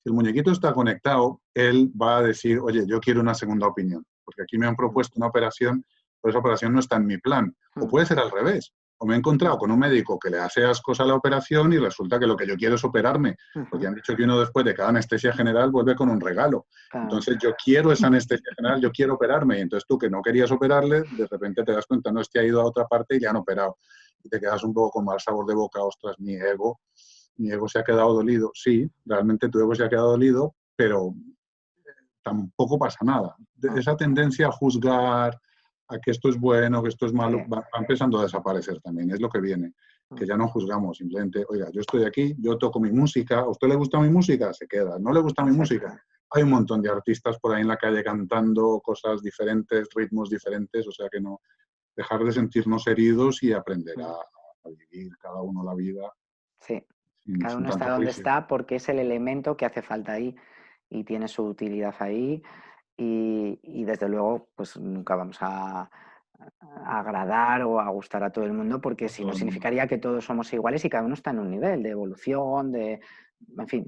Si el muñequito está conectado, él va a decir, oye, yo quiero una segunda opinión, porque aquí me han propuesto una operación, pero esa operación no está en mi plan. O puede ser al revés. O me he encontrado con un médico que le hace ascos a la operación y resulta que lo que yo quiero es operarme, porque han dicho que uno después de cada anestesia general vuelve con un regalo. Entonces yo quiero esa anestesia general, yo quiero operarme, y entonces tú que no querías operarle, de repente te das cuenta, no, es que ha ido a otra parte y le han operado. Y te quedas un poco con mal sabor de boca, ostras, mi ego se ha quedado dolido. Sí, realmente tu ego se ha quedado dolido, pero tampoco pasa nada. Esa tendencia a juzgar, a que esto es bueno, que esto es malo, va empezando a desaparecer también, es lo que viene, que ya no juzgamos, simplemente, oiga, yo estoy aquí, yo toco mi música, ¿a usted le gusta mi música? Se queda, ¿no le gusta mi música? Hay un montón de artistas por ahí en la calle cantando cosas diferentes, ritmos diferentes, o sea que no, dejar de sentirnos heridos y aprender a vivir cada uno la vida. Sí, sin, cada sin uno está tanto donde juicio. está porque es el elemento que hace falta ahí y tiene su utilidad ahí y desde luego pues nunca vamos a agradar o a gustar a todo el mundo porque si no significaría que todos somos iguales y cada uno está en un nivel de evolución, en fin,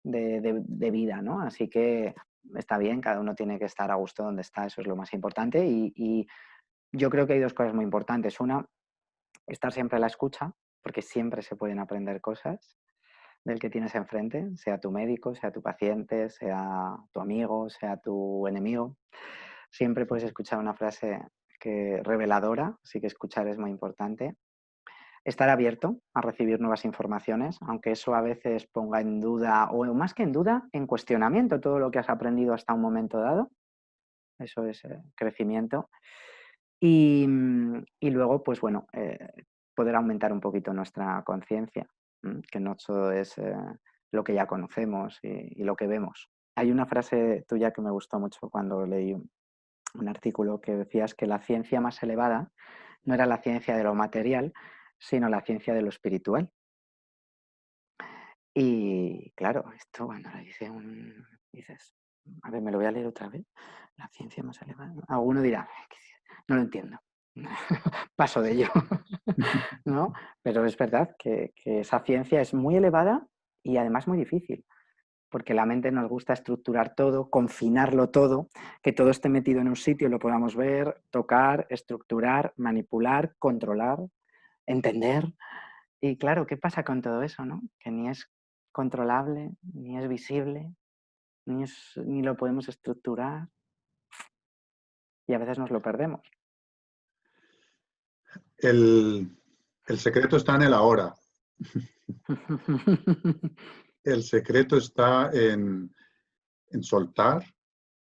de vida, ¿no? Así que está bien, cada uno tiene que estar a gusto donde está, eso es lo más importante y yo creo que hay dos cosas muy importantes. Una, estar siempre a la escucha, porque siempre se pueden aprender cosas del que tienes enfrente, sea tu médico, sea tu paciente, sea tu amigo, sea tu enemigo. Siempre puedes escuchar una frase reveladora, así que escuchar es muy importante. Estar abierto a recibir nuevas informaciones, aunque eso a veces ponga en duda, o más que en duda, en cuestionamiento todo lo que has aprendido hasta un momento dado. Eso es crecimiento. Y luego, pues bueno, poder aumentar un poquito nuestra conciencia, que no todo es lo que ya conocemos y lo que vemos. Hay una frase tuya que me gustó mucho cuando leí un artículo que decías que la ciencia más elevada no era la ciencia de lo material, sino la ciencia de lo espiritual. Y claro, esto cuando lo dices, a ver, me lo voy a leer otra vez. La ciencia más elevada. Alguno dirá, no lo entiendo. Paso de ello. ¿No? Pero es verdad que esa ciencia es muy elevada y además muy difícil, porque la mente nos gusta estructurar todo, confinarlo todo, que todo esté metido en un sitio y lo podamos ver, tocar, estructurar, manipular, controlar, entender. Y claro, ¿qué pasa con todo eso, no? Que ni es controlable, ni es visible, ni lo podemos estructurar y a veces nos lo perdemos. El secreto está en el ahora. El secreto está en soltar,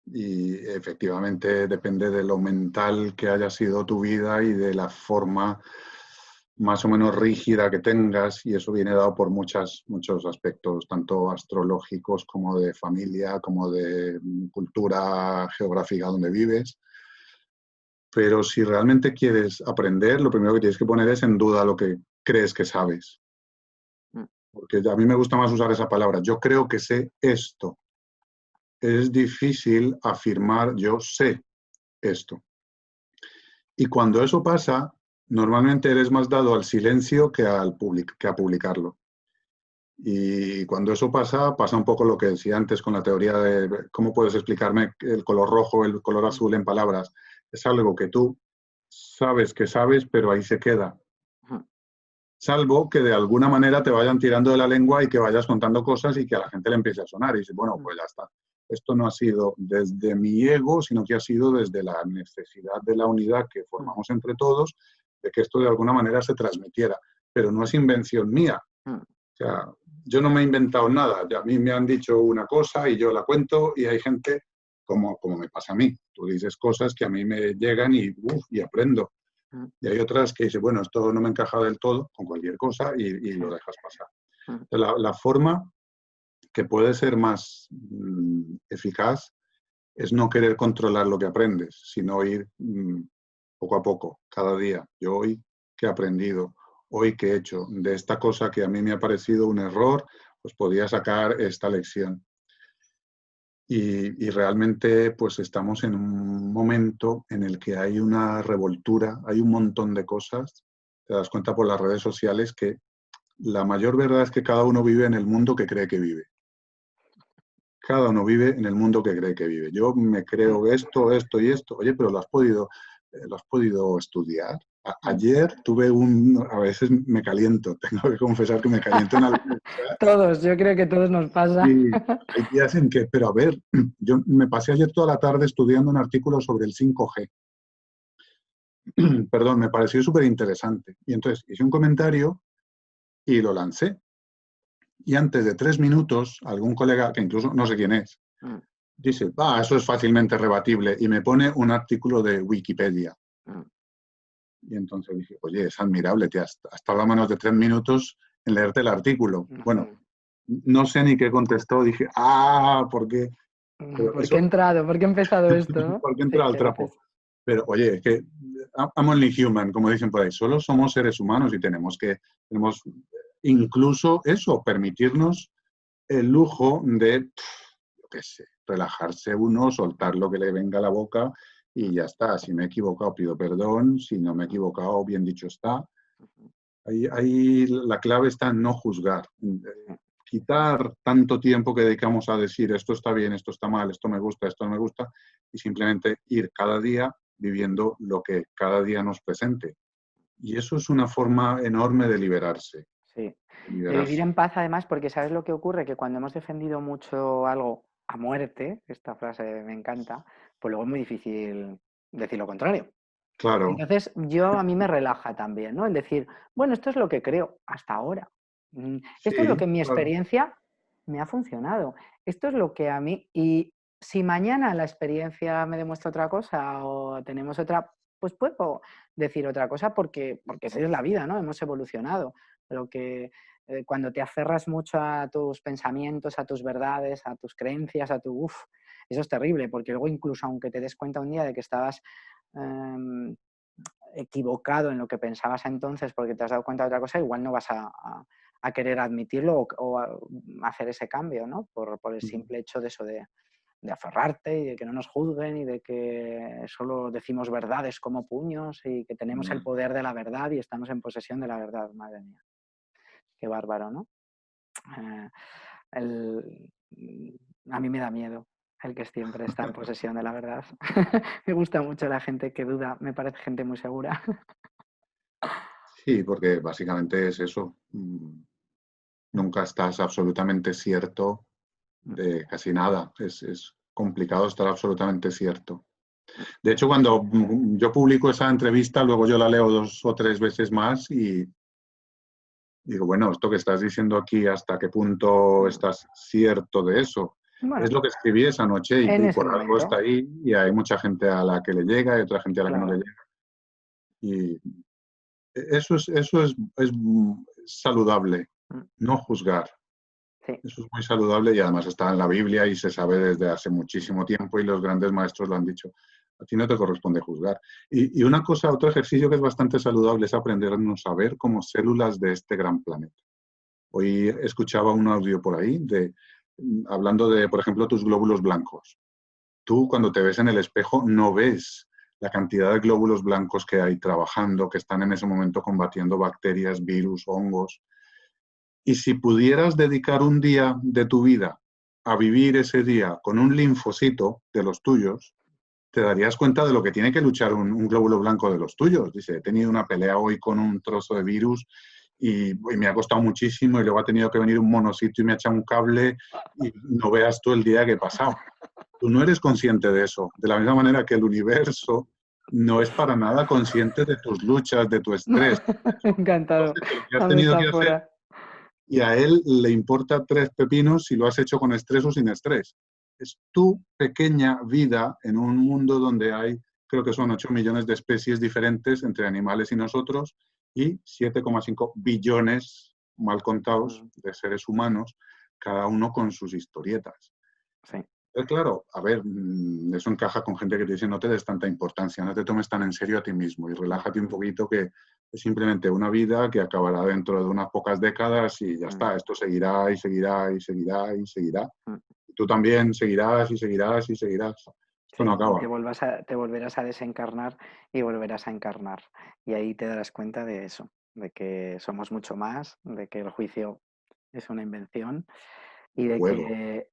y efectivamente depende de lo mental que haya sido tu vida y de la forma más o menos rígida que tengas, y eso viene dado por muchos aspectos, tanto astrológicos como de familia, como de cultura geográfica donde vives. Pero si realmente quieres aprender, lo primero que tienes que poner es en duda lo que crees que sabes. Porque a mí me gusta más usar esa palabra. Yo creo que sé esto. Es difícil afirmar yo sé esto. Y cuando eso pasa, normalmente eres más dado al silencio que a publicarlo. Y cuando eso pasa, pasa un poco lo que decía antes con la teoría de cómo puedes explicarme el color rojo, el color azul en palabras. Es algo que tú sabes que sabes, pero ahí se queda. Salvo que de alguna manera te vayan tirando de la lengua y que vayas contando cosas y que a la gente le empiece a sonar. Y dices, bueno, pues ya está. Esto no ha sido desde mi ego, sino que ha sido desde la necesidad de la unidad que formamos entre todos, de que esto de alguna manera se transmitiera. Pero no es invención mía. O sea, yo no me he inventado nada. A mí me han dicho una cosa y yo la cuento, y hay gente como me pasa a mí. Tú dices cosas que a mí me llegan y aprendo. Mm, Y hay otras que dices, bueno, esto no me encaja del todo con cualquier cosa y sí. lo dejas pasar. Mm, La forma que puede ser más eficaz es no querer controlar lo que aprendes, sino ir poco a poco, cada día. Yo hoy, ¿qué he aprendido? Hoy, ¿qué he hecho? De esta cosa que a mí me ha parecido un error, pues podía sacar esta lección. Y realmente pues estamos en un momento en el que hay una revoltura, hay un montón de cosas, te das cuenta por las redes sociales que la mayor verdad es que cada uno vive en el mundo que cree que vive. Cada uno vive en el mundo que cree que vive. Yo me mm, creo esto, esto y esto. Oye, pero lo has podido estudiar. mm. Ayer a veces me caliento, tengo que confesar que me caliento en algunas cosas. Todos, yo creo que a todos nos pasa. Y hay días en que, pero a ver, yo me pasé ayer toda la tarde estudiando un artículo sobre el 5G. Perdón, me pareció súper interesante. Y entonces hice un comentario y lo lancé. Y antes de 3 minutos, algún colega, que incluso no sé quién es, Mm, dice, eso es fácilmente rebatible, y me pone un artículo de Wikipedia. mm, Y entonces dije, oye, es admirable, te has tardado menos de 3 minutos en leerte el artículo. Bueno, mm, no sé ni qué contestó, dije, ¿por qué? Pero ¿por qué he eso, entrado? ¿Por qué he empezado esto, no? ¿por qué Sí, entra al que trapo? dices. Pero oye, es que I'm only human, como dicen por ahí, solo somos seres humanos y tenemos incluso eso, permitirnos el lujo de, yo qué sé, relajarse uno, soltar lo que le venga a la boca y ya está. Si me he equivocado, pido perdón. Si no me he equivocado, bien dicho está. Ahí la clave está en no juzgar. Quitar tanto tiempo que dedicamos a decir esto está bien, esto está mal, esto me gusta, esto no me gusta, y simplemente ir cada día viviendo lo que cada día nos presente. Y eso es una forma enorme de liberarse. Sí, De de vivir liberarse. en paz además, porque ¿sabes lo que ocurre? Que cuando hemos defendido mucho algo a muerte, esta frase me encanta, pues luego es muy difícil decir lo contrario. Claro, Entonces, a mí me relaja también, ¿no? El decir, bueno, esto es lo que creo hasta ahora. Esto es lo que sí, en mi claro. experiencia me ha funcionado. Esto es lo que a mí... Y si mañana la experiencia me demuestra otra cosa o tenemos otra, pues puedo decir otra cosa porque esa es la vida, ¿no? Hemos evolucionado. Pero que cuando te aferras mucho a tus pensamientos, a tus verdades, a tus creencias, a tu... Uf, eso es terrible, porque luego incluso aunque te des cuenta un día de que estabas equivocado en lo que pensabas entonces porque te has dado cuenta de otra cosa, igual no vas a querer admitirlo o hacer ese cambio, ¿no? Por el simple hecho de eso de aferrarte y de que no nos juzguen y de que solo decimos verdades como puños y que tenemos el poder de la verdad y estamos en posesión de la verdad. Madre mía, qué bárbaro, ¿no? Eh, el- a mí me da miedo el que siempre está en posesión de la verdad. Me gusta mucho la gente que duda, me parece gente muy segura. Sí, porque básicamente es eso. Nunca estás absolutamente cierto de casi nada. Es complicado estar absolutamente cierto. De hecho, cuando yo publico esa entrevista, luego yo la leo 2 o 3 veces más y digo, bueno, esto que estás diciendo aquí, ¿hasta qué punto estás cierto de eso? Es Bueno, lo que escribí esa noche en y ese por algo está momento, ahí y hay mucha gente a la que le llega y otra gente a la que no le claro. llega. Y eso es saludable, no juzgar. Sí, Eso es muy saludable y además está en la Biblia y se sabe desde hace muchísimo tiempo y los grandes maestros lo han dicho. A ti no te corresponde juzgar. Y una cosa, otro ejercicio que es bastante saludable es aprendernos a ver como células de este gran planeta. Hoy escuchaba un audio por ahí hablando de, por ejemplo, tus glóbulos blancos. Tú cuando te ves en el espejo no ves la cantidad de glóbulos blancos que hay trabajando, que están en ese momento combatiendo bacterias, virus, hongos. Y si pudieras dedicar un día de tu vida a vivir ese día con un linfocito de los tuyos, te darías cuenta de lo que tiene que luchar un glóbulo blanco de los tuyos. Dice, he tenido una pelea hoy con un trozo de virus y me ha costado muchísimo y luego ha tenido que venir un monocito y me ha echado un cable y no veas tú el día que he pasado. Tú no eres consciente de eso, de la misma manera que el universo no es para nada consciente de tus luchas, de tu estrés. encantado Conoce de lo que has la tenido que hacer metáfora. y a él le importa 3 pepinos si lo has hecho con estrés o sin estrés. Es tu pequeña vida en un mundo donde hay, creo que son 8 millones de especies diferentes entre animales y nosotros y 7,5 billones, mal contados, de seres humanos, cada uno con sus historietas. Sí. Claro, a ver, eso encaja con gente que te dice no te des tanta importancia, no te tomes tan en serio a ti mismo y relájate un poquito, que es simplemente una vida que acabará dentro de unas pocas décadas y ya está, esto seguirá y seguirá y seguirá y seguirá. Y tú también seguirás y seguirás y seguirás. Esto no Sí, y acaba. te volverás a desencarnar y volverás a encarnar. Y ahí te darás cuenta de eso, de que somos mucho más, de que el juicio es una invención y de Juego. que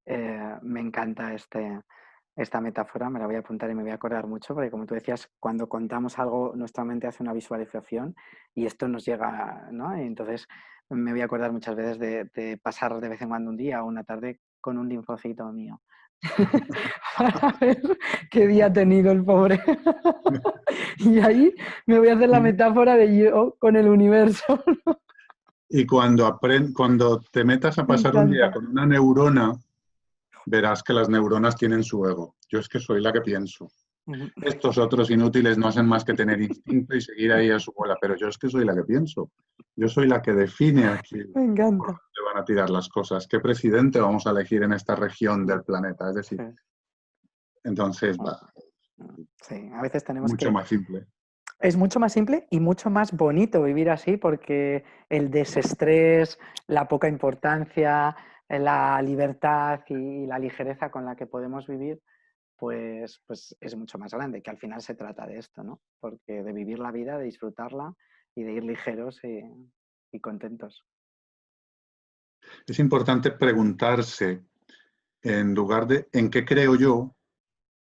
me encanta esta metáfora, me la voy a apuntar y me voy a acordar mucho, porque como tú decías, cuando contamos algo, nuestra mente hace una visualización y esto nos llega, ¿no? Y entonces me voy a acordar muchas veces de pasar de vez en cuando un día o una tarde con un linfocito mío. Para ver qué día ha tenido el pobre. Y ahí me voy a hacer la metáfora de yo con el universo. Y cuando te metas a Me pasar un día encanta. con una neurona, verás que las neuronas tienen su ego. Yo es que soy la que pienso. Estos otros inútiles no hacen más que tener instinto y seguir ahí a su bola, pero yo es que soy la que pienso. Yo soy la que define aquí Me por encanta. dónde van a tirar las cosas, qué presidente vamos a elegir en esta región del planeta. Es Sí. decir, entonces va, Sí, a veces tenemos mucho que... más simple. Es mucho más simple y mucho más bonito vivir así porque el desestrés, la poca importancia, la libertad y la ligereza con la que podemos vivir, pues es mucho más grande, que al final se trata de esto, ¿no? Porque de vivir la vida, de disfrutarla y de ir ligeros y contentos. Es importante preguntarse, en lugar de ¿en qué creo yo?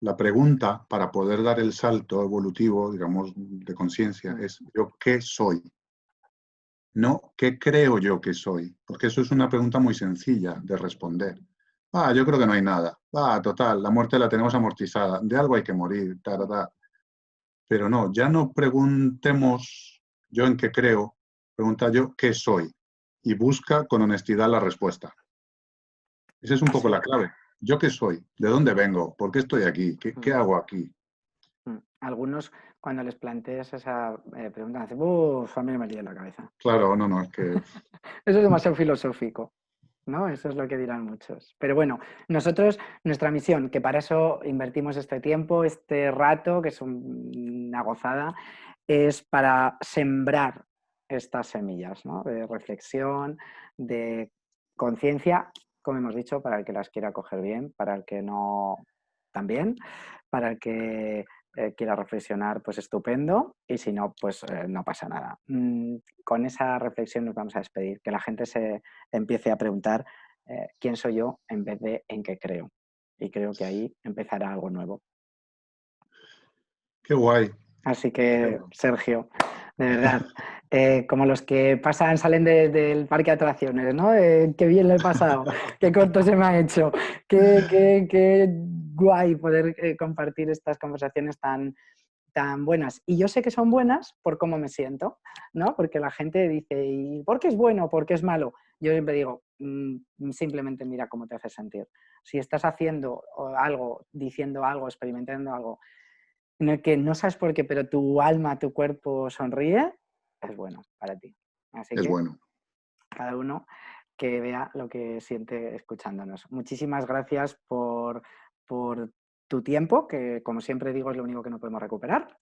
La pregunta para poder dar el salto evolutivo, digamos, de conciencia, Mm, es ¿yo qué soy? No, ¿qué creo yo que soy? Porque eso es una pregunta muy sencilla de responder. Yo creo que no hay nada. Total, la muerte la tenemos amortizada. De algo hay que morir. Pero no, ya no preguntemos yo en qué creo, pregunta yo qué soy. Y busca con honestidad la respuesta. Esa es un poco sí. la clave. ¿Yo qué soy? ¿De dónde vengo? ¿Por qué estoy aquí? ¿Qué Mm, hago aquí? Algunos, cuando les planteas esa pregunta, dicen, uff, a mí me lía la cabeza. Claro, no, es que Eso es demasiado filosófico, ¿no? Eso es lo que dirán muchos. Pero bueno, nosotros, nuestra misión, que para eso invertimos este tiempo, este rato, que es una gozada, es para sembrar estas semillas, ¿no? De reflexión, de conciencia, como hemos dicho, para el que las quiera coger bien, para el que no también, para el que quiera reflexionar, pues estupendo, y si no, pues no pasa nada. Con esa reflexión nos vamos a despedir, que la gente se empiece a preguntar quién soy yo en vez de en qué creo. Y creo que ahí empezará algo nuevo. qué guay. Así Qué que, guay. Sergio, de verdad, como los que pasan, salen del parque de atracciones, ¿no? Qué bien le he pasado, qué corto se me ha hecho, qué guay poder compartir estas conversaciones tan buenas. Y yo sé que son buenas por cómo me siento, ¿no? Porque la gente dice, ¿y por qué es bueno? ¿Por qué es malo? Yo siempre digo, simplemente mira cómo te hace sentir. Si estás haciendo algo, diciendo algo, experimentando algo, en el que no sabes por qué, pero tu alma, tu cuerpo sonríe, es bueno para ti. Así Es que bueno. cada uno que vea lo que siente escuchándonos. Muchísimas gracias por tu tiempo, que como siempre digo es lo único que no podemos recuperar.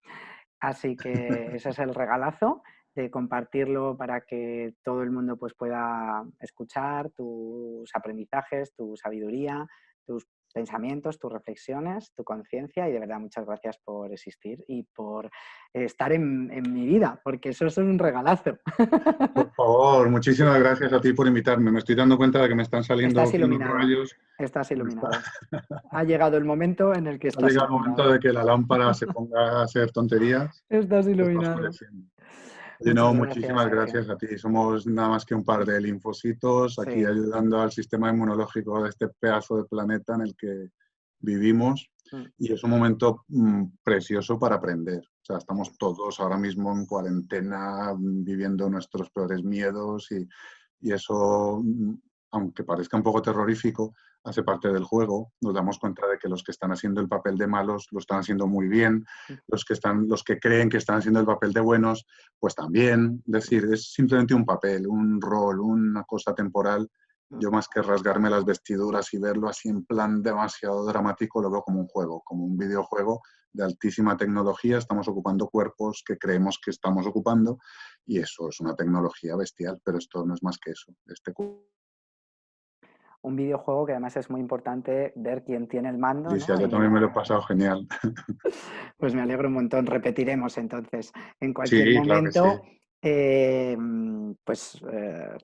Así que ese es el regalazo de compartirlo para que todo el mundo pues, pueda escuchar tus aprendizajes, tu sabiduría, tus pensamientos, tus reflexiones, tu conciencia y de verdad muchas gracias por existir y por estar en mi vida, porque eso es un regalazo. Por favor, muchísimas gracias a ti por invitarme. Me estoy dando cuenta de que me están saliendo Estás aquí unos iluminado, rayos. estás Me está- iluminado. Ha llegado el momento en el que Ha estás llegado el momento iluminado. de que la lámpara se ponga a hacer tonterías. Estás Se está iluminado. oscureciendo. Oye, Muchas no, gracias, muchísimas Sergio. gracias a ti. Somos nada más que un par de linfocitos aquí Sí. ayudando al sistema inmunológico de este pedazo de planeta en el que vivimos. Y es un momento precioso para aprender. O sea, Sí. estamos todos ahora mismo en cuarentena, viviendo nuestros peores miedos y eso, aunque parezca un poco terrorífico, hace parte del juego. Nos damos cuenta de que los que están haciendo el papel de malos lo están haciendo muy bien, los que creen que están haciendo el papel de buenos, pues también. Es decir, es simplemente un papel, un rol, una cosa temporal. Yo más que rasgarme las vestiduras y verlo así en plan demasiado dramático, lo veo como un juego, como un videojuego de altísima tecnología. Estamos ocupando cuerpos que creemos que estamos ocupando y eso es una tecnología bestial, pero esto no es más que eso. Un videojuego que además es muy importante ver quién tiene el mando, Alicia, ¿no? yo también me lo he pasado genial. Pues me alegro un montón. Repetiremos entonces en cualquier Sí, claro que sí. momento.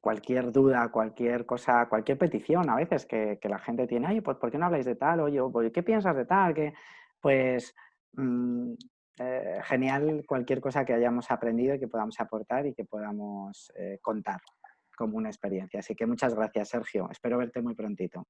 Cualquier duda, cualquier cosa, cualquier petición a veces que la gente tiene, oye, pues ¿por qué no habláis de tal? Oye, pues, ¿qué piensas de tal? Que, pues mm, genial cualquier cosa que hayamos aprendido y que podamos aportar y que podamos contar como una experiencia. Así que muchas gracias, Sergio. Espero verte muy prontito.